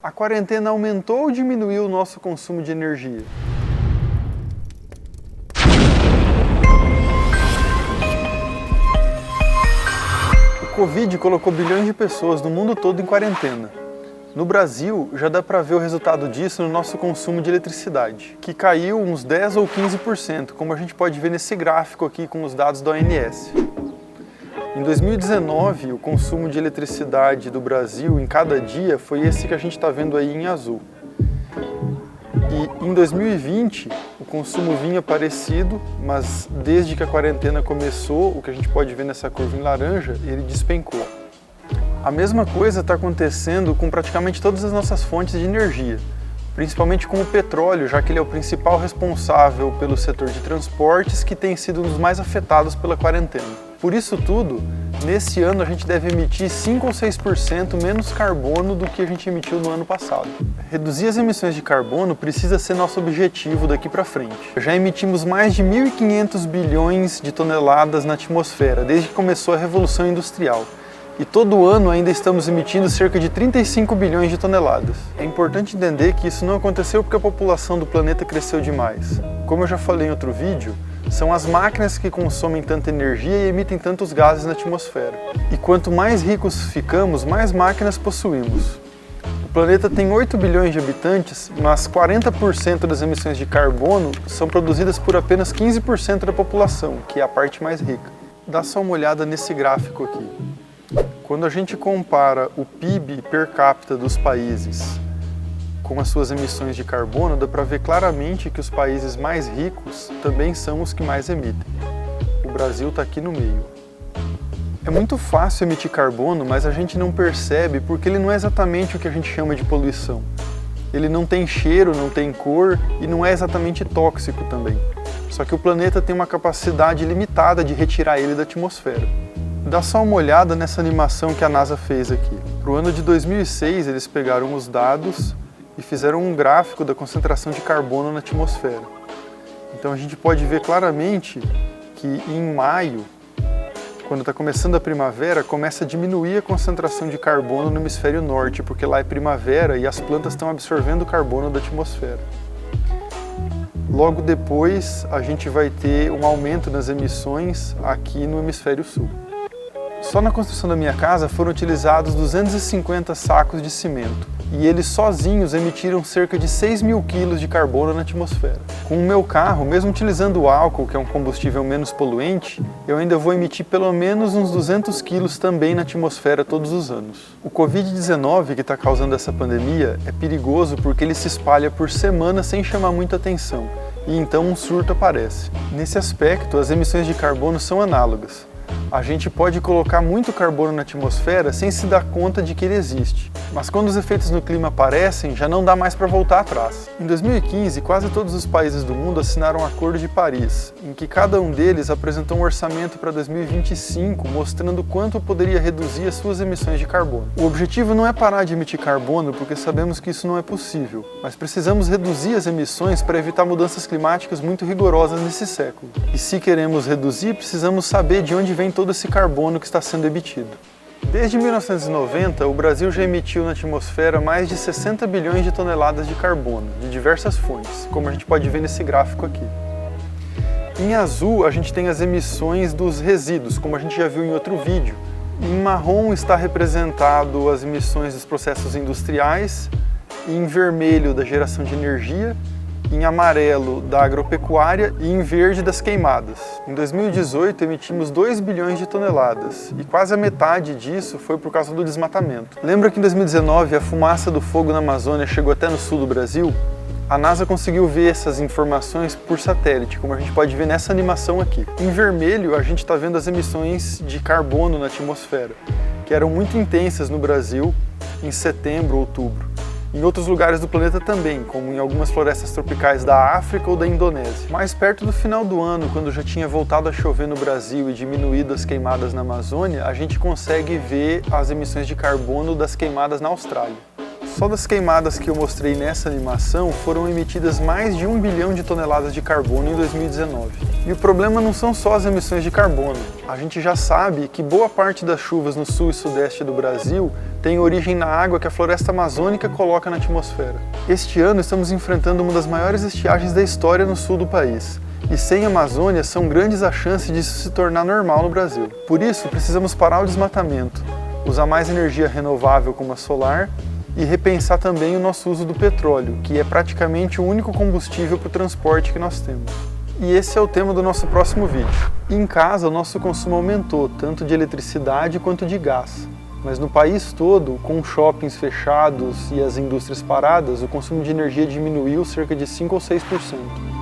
A quarentena aumentou ou diminuiu o nosso consumo de energia? O Covid colocou bilhões de pessoas no mundo todo em quarentena. No Brasil, já dá para ver o resultado disso no nosso consumo de eletricidade, que caiu uns 10 ou 15%, como a gente pode ver nesse gráfico aqui com os dados da ONS. Em 2019, o consumo de eletricidade do Brasil em cada dia foi esse que a gente está vendo aí em azul. E em 2020, o consumo vinha parecido, mas desde que a quarentena começou, o que a gente pode ver nessa curva em laranja, ele despencou. A mesma coisa está acontecendo com praticamente todas as nossas fontes de energia, principalmente com o petróleo, já que ele é o principal responsável pelo setor de transportes, que tem sido um dos mais afetados pela quarentena. Por isso tudo, nesse ano a gente deve emitir 5 ou 6% menos carbono do que a gente emitiu no ano passado. Reduzir as emissões de carbono precisa ser nosso objetivo daqui para frente. Já emitimos mais de 1.500 bilhões de toneladas na atmosfera, desde que começou a Revolução Industrial. E todo ano ainda estamos emitindo cerca de 35 bilhões de toneladas. É importante entender que isso não aconteceu porque a população do planeta cresceu demais. Como eu já falei em outro vídeo, são as máquinas que consomem tanta energia e emitem tantos gases na atmosfera. E quanto mais ricos ficamos, mais máquinas possuímos. O planeta tem 8 bilhões de habitantes, mas 40% das emissões de carbono são produzidas por apenas 15% da população, que é a parte mais rica. Dá só uma olhada nesse gráfico aqui. Quando a gente compara o PIB per capita dos países com as suas emissões de carbono, dá para ver claramente que os países mais ricos também são os que mais emitem. O Brasil está aqui no meio. É muito fácil emitir carbono, mas a gente não percebe porque ele não é exatamente o que a gente chama de poluição. Ele não tem cheiro, não tem cor e não é exatamente tóxico também. Só que o planeta tem uma capacidade limitada de retirar ele da atmosfera. Dá só uma olhada nessa animação que a NASA fez aqui. Para o ano de 2006, eles pegaram os dados e fizeram um gráfico da concentração de carbono na atmosfera. Então a gente pode ver claramente que em maio, quando está começando a primavera, começa a diminuir a concentração de carbono no hemisfério norte, porque lá é primavera e as plantas estão absorvendo o carbono da atmosfera. Logo depois, a gente vai ter um aumento nas emissões aqui no hemisfério sul. Só na construção da minha casa foram utilizados 250 sacos de cimento e eles sozinhos emitiram cerca de 6 mil quilos de carbono na atmosfera. Com o meu carro, mesmo utilizando o álcool, que é um combustível menos poluente, eu ainda vou emitir pelo menos uns 200 quilos também na atmosfera todos os anos. O Covid-19, que está causando essa pandemia, é perigoso porque ele se espalha por semanas sem chamar muita atenção e então um surto aparece. Nesse aspecto, as emissões de carbono são análogas. A gente pode colocar muito carbono na atmosfera sem se dar conta de que ele existe. Mas quando os efeitos no clima aparecem, já não dá mais para voltar atrás. Em 2015, quase todos os países do mundo assinaram o Acordo de Paris, em que cada um deles apresentou um orçamento para 2025, mostrando quanto poderia reduzir as suas emissões de carbono. O objetivo não é parar de emitir carbono, porque sabemos que isso não é possível, mas precisamos reduzir as emissões para evitar mudanças climáticas muito rigorosas nesse século. E se queremos reduzir, precisamos saber de onde vem todo esse carbono que está sendo emitido. Desde 1990, o Brasil já emitiu na atmosfera mais de 60 bilhões de toneladas de carbono, de diversas fontes, como a gente pode ver nesse gráfico aqui. Em azul, a gente tem as emissões dos resíduos, como a gente já viu em outro vídeo. Em marrom está representado as emissões dos processos industriais, em vermelho da geração de energia, em amarelo da agropecuária e em verde das queimadas. Em 2018 emitimos 2 bilhões de toneladas e quase a metade disso foi por causa do desmatamento. Lembra que em 2019 a fumaça do fogo na Amazônia chegou até no sul do Brasil? A NASA conseguiu ver essas informações por satélite, como a gente pode ver nessa animação aqui. Em vermelho a gente está vendo as emissões de carbono na atmosfera, que eram muito intensas no Brasil em setembro, outubro. Em outros lugares do planeta também, como em algumas florestas tropicais da África ou da Indonésia. Mais perto do final do ano, quando já tinha voltado a chover no Brasil e diminuído as queimadas na Amazônia, a gente consegue ver as emissões de carbono das queimadas na Austrália. Só das queimadas que eu mostrei nessa animação foram emitidas mais de 1 bilhão de toneladas de carbono em 2019. E o problema não são só as emissões de carbono. A gente já sabe que boa parte das chuvas no sul e sudeste do Brasil tem origem na água que a floresta amazônica coloca na atmosfera. Este ano estamos enfrentando uma das maiores estiagens da história no sul do país. E sem Amazônia, são grandes as chances disso se tornar normal no Brasil. Por isso, precisamos parar o desmatamento, usar mais energia renovável como a solar e repensar também o nosso uso do petróleo, que é praticamente o único combustível para o transporte que nós temos. E esse é o tema do nosso próximo vídeo. Em casa, o nosso consumo aumentou, tanto de eletricidade quanto de gás. Mas no país todo, com shoppings fechados e as indústrias paradas, o consumo de energia diminuiu cerca de 5 ou 6%.